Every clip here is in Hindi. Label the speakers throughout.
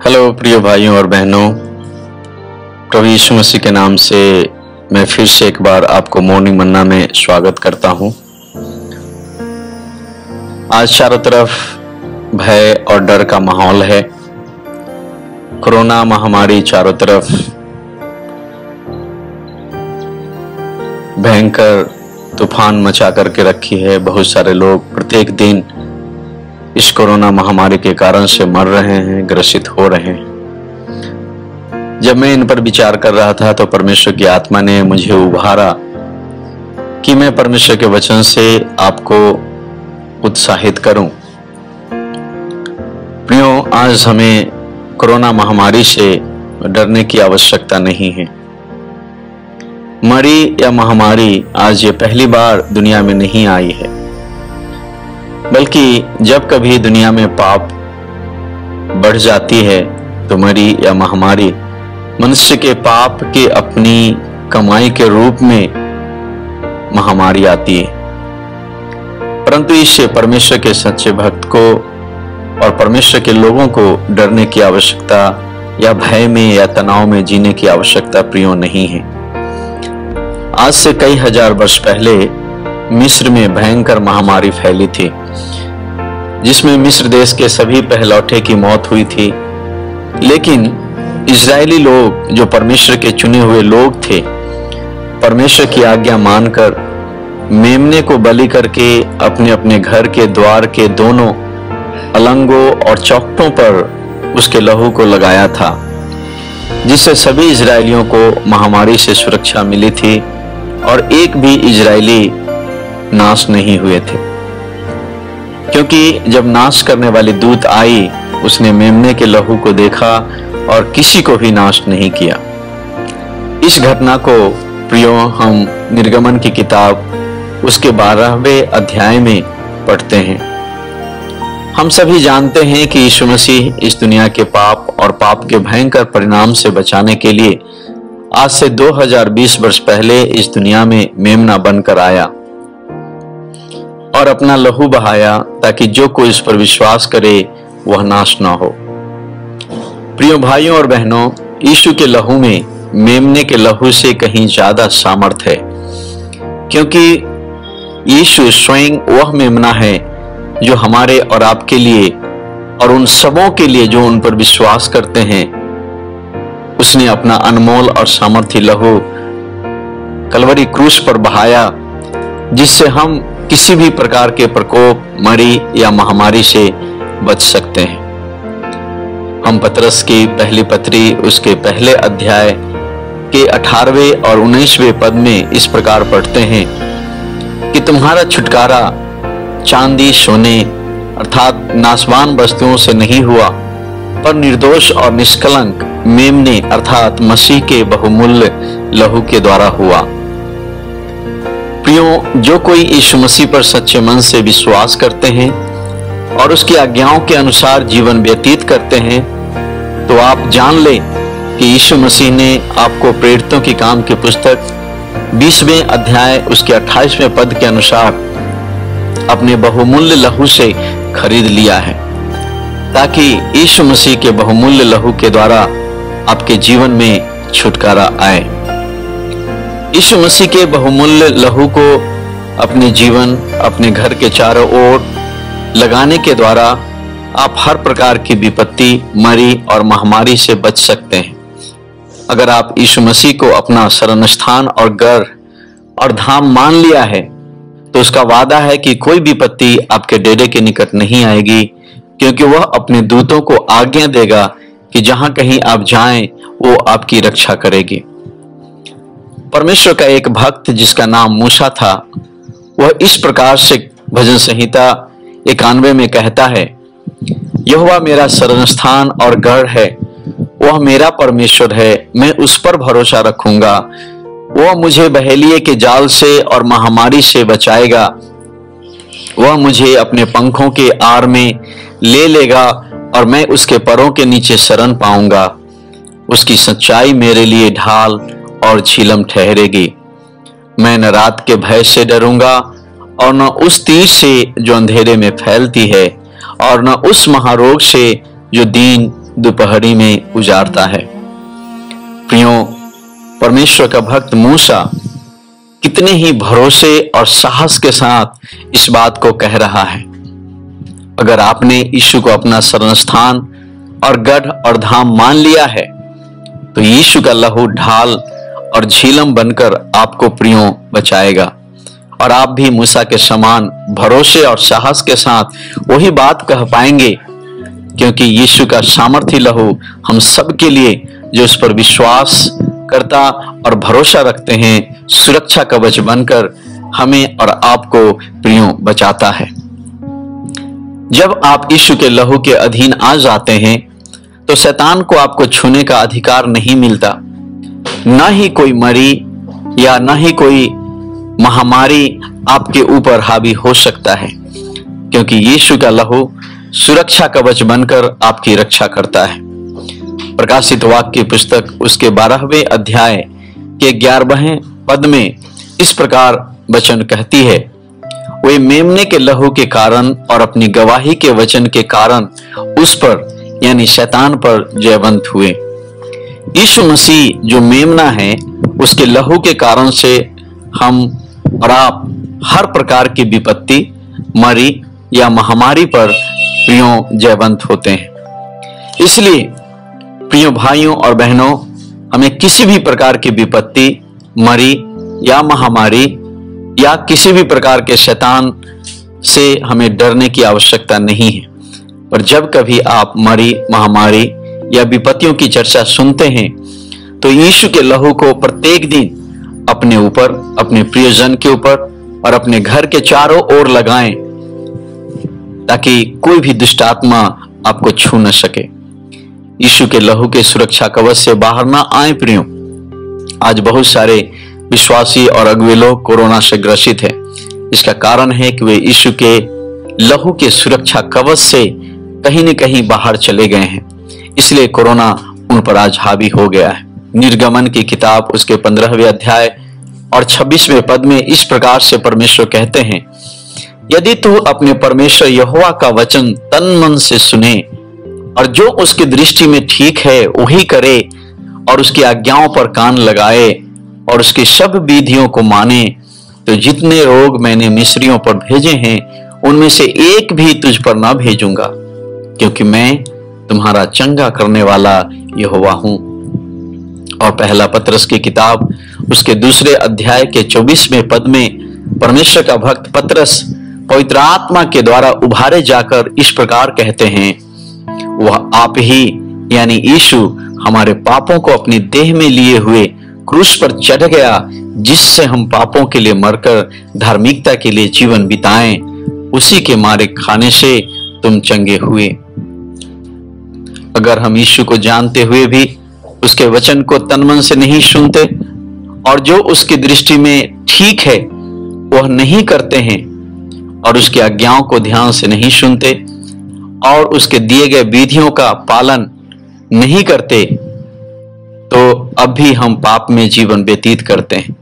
Speaker 1: हेलो प्रिय भाइयों और बहनों, प्रभु यीशु मसीह के नाम से मैं फिर से एक बार आपको मॉर्निंग मन्ना में स्वागत करता हूं। आज चारों तरफ भय और डर का माहौल है। कोरोना महामारी चारों तरफ भयंकर तूफान मचा करके रखी है। बहुत सारे लोग प्रत्येक दिन इस कोरोना महामारी के कारण से मर रहे हैं, ग्रसित हो रहे हैं। जब मैं इन पर विचार कर रहा था तो परमेश्वर की आत्मा ने मुझे उभारा कि मैं परमेश्वर के वचन से आपको उत्साहित करूं। प्रियो, आज हमें कोरोना महामारी से डरने की आवश्यकता नहीं है। मरी या महामारी आज ये पहली बार दुनिया में नहीं आई है, बल्कि जब कभी दुनिया में पाप बढ़ जाती है तो मरी या महामारी मनुष्य के पाप के अपनी कमाई के रूप में महामारी आती है। परंतु इससे परमेश्वर के सच्चे भक्त को और परमेश्वर के लोगों को डरने की आवश्यकता या भय में या तनाव में जीने की आवश्यकता प्रियो नहीं है। आज से कई हजार वर्ष पहले मिस्र में भयंकर महामारी फैली थी, जिसमें मिस्र देश के सभी पहलौठे की मौत हुई थी। लेकिन इजरायली लोग, जो परमेश्वर के चुने हुए लोग थे, परमेश्वर की आज्ञा मानकर मेमने को बलि करके अपने अपने घर के द्वार के दोनों अलंगों और चौखटों पर उसके लहू को लगाया था, जिससे सभी इजरायलियों को महामारी से सुरक्षा मिली थी और एक भी इजरायली नाश नहीं हुए थे। क्योंकि जब नाश करने वाली दूत आई, उसने मेमने के लहू को देखा और किसी को भी नाश नहीं किया। इस घटना को प्रियो हम निर्गमन की किताब उसके 12वें अध्याय में पढ़ते हैं। हम सभी जानते हैं कि यीशु मसीह इस दुनिया के पाप और पाप के भयंकर परिणाम से बचाने के लिए आज से 2020 वर्ष पहले इस दुनिया में मेमना बनकर आया और अपना लहू बहाया, ताकि जो कोई इस पर विश्वास करे वह नाश ना हो। प्रिय भाइयों और बहनों, यीशु के लहू में मेमने के लहू से कहीं ज्यादा सामर्थ है, क्योंकि यीशु स्वयं वह मेमना है जो हमारे और आपके लिए और उन सबों के लिए जो उन पर विश्वास करते हैं, उसने अपना अनमोल और सामर्थी लहू कलवरी क्रूस पर बहाया, जिससे हम किसी भी प्रकार के प्रकोप, मरी या महामारी से बच सकते हैं। हम पतरस की पहली पत्री उसके पहले अध्याय के 18वें और 19वें पद में इस प्रकार पढ़ते हैं कि तुम्हारा छुटकारा चांदी सोने अर्थात नाशवान वस्तुओं से नहीं हुआ, पर निर्दोष और निष्कलंक मेमने अर्थात मसीह के बहुमूल्य लहू के द्वारा हुआ। प्रियो, जो कोई यीशु मसीह पर सच्चे मन से विश्वास करते हैं और उसकी आज्ञाओं के अनुसार जीवन व्यतीत करते हैं, तो आप जान लें कि यीशु मसीह ने आपको प्रेरितों की काम की पुस्तक 20वें अध्याय उसके 28वें पद के अनुसार अपने बहुमूल्य लहू से खरीद लिया है, ताकि यीशु मसीह के बहुमूल्य लहू के द्वारा आपके जीवन में छुटकारा आए। यीशु मसीह के बहुमूल्य लहू को अपने जीवन, अपने घर के चारों ओर लगाने के द्वारा आप हर प्रकार की विपत्ति, मरी और महामारी से बच सकते हैं। अगर आप यीशु मसीह को अपना शरण स्थान और घर और धाम मान लिया है, तो उसका वादा है कि कोई विपत्ति आपके डेरे के निकट नहीं आएगी, क्योंकि वह अपने दूतों को आज्ञा देगा कि जहां कहीं आप जाएं, वो आपकी रक्षा करेगी। परमेश्वर का एक भक्त जिसका नाम मूसा था, वह इस प्रकार से भजन संहिता 91 में कहता है, यहोवा मेरा शरण स्थान और गढ़ है, वह मेरा परमेश्वर है, मैं उस पर भरोसा रखूंगा। वह मुझे बहेलिए के जाल से और महामारी से बचाएगा। वह मुझे अपने पंखों के आड़ में ले लेगा और मैं उसके पैरों के नीचे शरण पाऊंगा। उसकी सच्चाई मेरे लिए ढाल और झिलम ठहरेगी। मैं न रात के भय से डरूंगा और न उस तीर से जो अंधेरे में फैलती है, और न उस महारोग से जो दिन दोपहरी में उजाड़ता है। प्रियो, परमेश्वर का भक्त मूसा कितने ही भरोसे और साहस के साथ इस बात को कह रहा है। अगर आपने यीशु को अपना शरण स्थान और गढ़ और धाम मान लिया है, तो यीशु का लहू ढाल और झीलम बनकर आपको प्रियो बचाएगा, और आप भी मूसा के समान भरोसे और साहस के साथ वही बात कह पाएंगे, क्योंकि यीशु का सामर्थी लहू हम सब के लिए, जो उस पर विश्वास करता और भरोसा रखते हैं, सुरक्षा कवच बनकर हमें और आपको प्रियो बचाता है। जब आप यीशु के लहू के अधीन आ जाते हैं, तो शैतान को आपको छूने का अधिकार नहीं मिलता। न ही कोई मरी या न ही कोई महामारी आपके ऊपर हावी हो सकता है, क्योंकि यीशु का लहू सुरक्षा कवच बनकर आपकी रक्षा करता है। प्रकाशित वाक्य की पुस्तक उसके 12वें अध्याय के 11वें पद में इस प्रकार वचन कहती है, वे मेमने के लहू के कारण और अपनी गवाही के वचन के कारण उस पर यानी शैतान पर जयवंत हुए। यीशु मसीह जो मेमना है, उसके लहू के कारण से हम और आप हर प्रकार की विपत्ति, मरी या महामारी पर प्रियो जयवंत होते हैं। इसलिए प्रिय भाइयों और बहनों, हमें किसी भी प्रकार की विपत्ति, मरी या महामारी या किसी भी प्रकार के शैतान से हमें डरने की आवश्यकता नहीं है। पर जब कभी आप मरी, महामारी या विपत्तियों की चर्चा सुनते हैं, तो यीशु के लहू को प्रत्येक दिन अपने ऊपर, अपने प्रियजन के ऊपर और अपने घर के चारों ओर लगाएं, ताकि कोई भी दुष्ट आत्मा आपको छू न सके। यीशु के लहू के सुरक्षा कवच से बाहर ना आए प्रियो। आज बहुत सारे विश्वासी और अगुवे लोग कोरोना से ग्रसित है। इसका कारण है कि वे यीशु के लहू के सुरक्षा कवच से कहीं न कहीं बाहर चले गए हैं, इसलिए कोरोना उन पर आज हावी हो गया है। निर्गमन की किताब उसके 15वें अध्याय और 26वें पद में इस प्रकार से परमेश्वर कहते हैं, यदि तू अपने परमेश्वर यहोवा का वचन तन मन से सुने और जो उसकी दृष्टि में ठीक है वही करे, और उसकी आज्ञाओं पर कान लगाए और उसकी सब विधियों को माने, तो जितने रोग मैंने मिस्रियों पर भेजे हैं उनमें से एक भी तुझ पर ना भेजूंगा, क्योंकि मैं तुम्हारा चंगा करने वाला यहोवा हूं। और पहला पतरस की किताब उसके 2 अध्याय के 24वें पद में परमेश्वर का भक्त पतरस पवित्र आत्मा के द्वारा उभारे जाकर इस प्रकार कहते हैं, वह आप ही यानी यीशु हमारे पापों को अपनी देह में लिए हुए क्रूस पर चढ़ गया, जिससे हम पापों के लिए मरकर धार्मिकता के लिए जीवन बिताएं, उसी के मारे खाने से तुम चंगे हुए। अगर हम यीशु को जानते हुए भी उसके वचन को तन मन से नहीं सुनते और जो उसकी दृष्टि में ठीक है वह नहीं करते हैं और उसकी आज्ञाओं को ध्यान से नहीं सुनते और उसके दिए गए विधियों का पालन नहीं करते, तो अब भी हम पाप में जीवन व्यतीत करते हैं।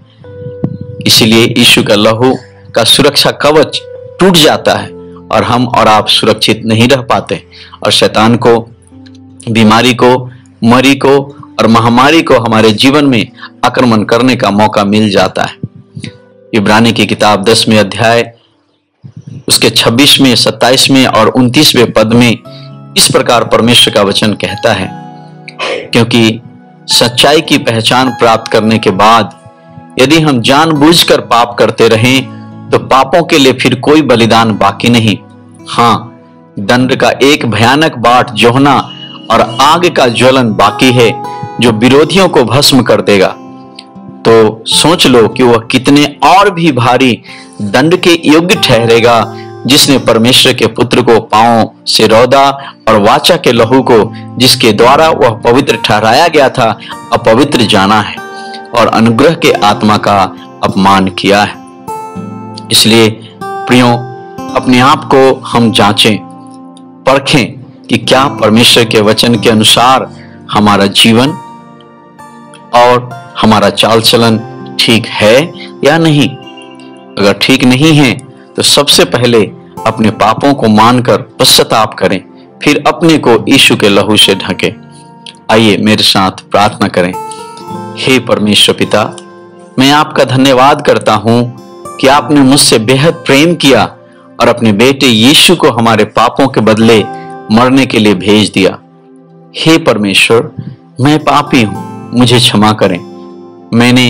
Speaker 1: इसीलिए यीशु का लहू का सुरक्षा कवच टूट जाता है और हम और आप सुरक्षित नहीं रह पाते और शैतान को, बीमारी को, मरी को और महामारी को हमारे जीवन में आक्रमण करने का मौका मिल जाता है। इब्रानी की किताब 10वें अध्याय उसके 26वें, 27वें और 29वें पद में इस प्रकार परमेश्वर का वचन कहता है, क्योंकि सच्चाई की पहचान प्राप्त करने के बाद यदि हम जानबूझकर पाप करते रहें तो पापों के लिए फिर कोई बलिदान बाकी नहीं। हाँ, दंड का एक भयानक बाट जोहना और आग का ज्वलन बाकी है जो विरोधियों को भस्म कर देगा। तो सोच लो कि वह कितने और भी भारी दंड के योग्य ठहरेगा जिसने परमेश्वर के पुत्र को पांवों से रौदा और वाचा के लहू को जिसके द्वारा वह पवित्र ठहराया गया था अपवित्र जाना है और अनुग्रह के आत्मा का अपमान किया है। इसलिए प्रियों, अपने आप को हम जांचें, परखें कि क्या परमेश्वर के वचन के अनुसार हमारा जीवन और हमारा चाल चलन ठीक है या नहीं। अगर ठीक नहीं है तो सबसे पहले अपने पापों को मानकर पश्चाताप करें, फिर अपने को यीशु के लहू से ढके। आइए मेरे साथ प्रार्थना करें। हे परमेश्वर पिता, मैं आपका धन्यवाद करता हूं कि आपने मुझसे बेहद प्रेम किया और अपने बेटे यीशु को हमारे पापों के बदले मरने के लिए भेज दिया। हे परमेश्वर, मैं पापी हूं, मुझे क्षमा करें। मैंने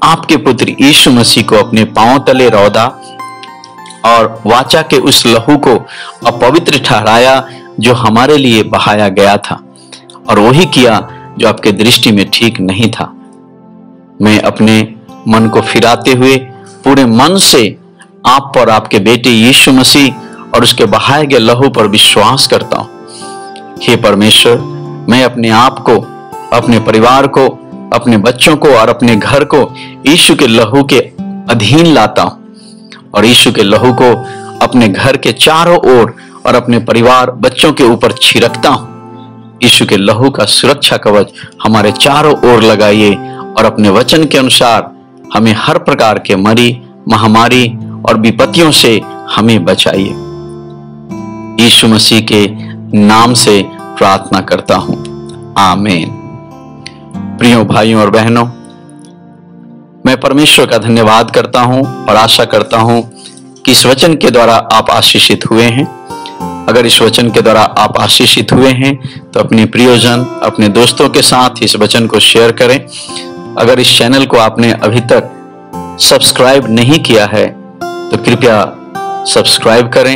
Speaker 1: आपके पुत्र यीशु मसीह को अपने पांव तले रौदा और वाचा के उस लहू को अपवित्र ठहराया जो हमारे लिए बहाया गया था, और वही किया जो आपके दृष्टि में ठीक नहीं था। मैं अपने मन को फिराते हुए पूरे मन से आप पर, आपके बेटे यीशु मसीह और उसके बहाए गए लहू पर विश्वास करता हूं। हे परमेश्वर, मैं अपने आप को, अपने परिवार को, अपने बच्चों को और अपने घर को यीशु के लहू के अधीन लाता हूं, और यीशु के लहू को अपने घर के चारों ओर और अपने परिवार, बच्चों के ऊपर छिड़कता हूं। यीशु के लहू का सुरक्षा कवच हमारे चारों ओर लगाइए और अपने वचन के अनुसार हमें हर प्रकार के मरी, महामारी और विपत्तियों से हमें बचाइए। यीशु मसीह के नाम से प्रार्थना करता हूं, आमीन। प्रियो भाइयों और बहनों, मैं परमेश्वर का धन्यवाद करता हूं और आशा करता हूं कि इस वचन के द्वारा आप आशीषित हुए हैं। अगर इस वचन के द्वारा आप आशीषित हुए हैं तो अपने प्रियजन, अपने दोस्तों के साथ इस वचन को शेयर करें। अगर इस चैनल को आपने अभी तक सब्सक्राइब नहीं किया है तो कृपया सब्सक्राइब करें